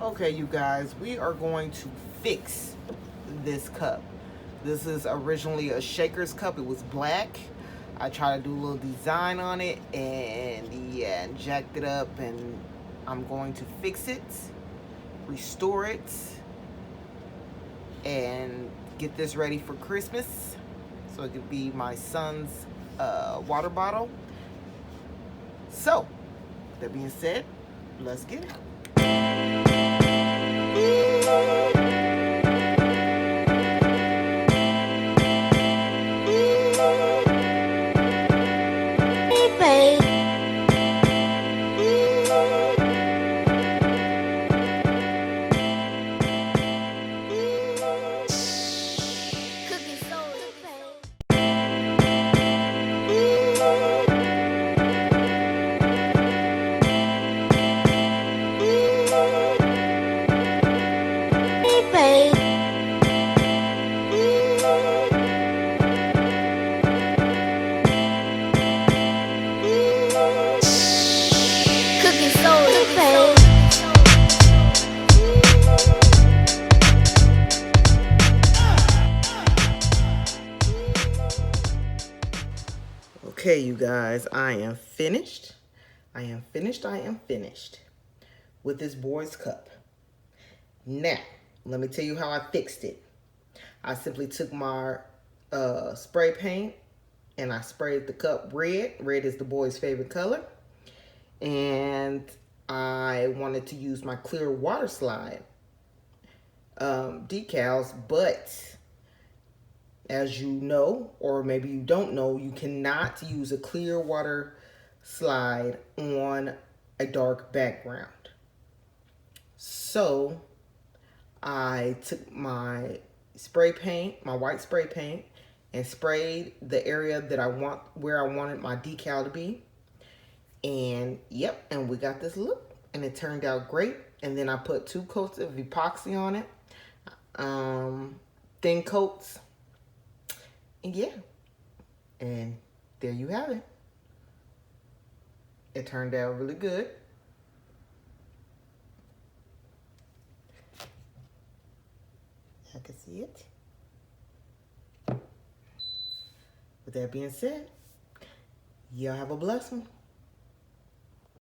Okay, you guys, we are going to fix this cup. This is originally a shaker's cup. It was black. I tried to do a little design on it and yeah, jacked it up, and I'm going to fix it, restore it, and get this ready for Christmas so it could be my son's water bottle. So, that being said, let's get it. Okay, you guys, I am finished with this boy's cup. Now, let me tell you how I fixed it. I simply took my spray paint and I sprayed the cup red. Red is the boy's favorite color. And I wanted to use my clear water slide decals, but as you know, or maybe you don't know, you cannot use a clear water slide on a dark background. So I took my spray paint, my white spray paint, and sprayed the area that where I wanted my decal to be. And yep, and we got this look, and it turned out great. And then I put 2 coats of epoxy on it, thin coats. And yeah, and there you have it. It turned out really good. I can see it. With that being said, y'all have a blessed one.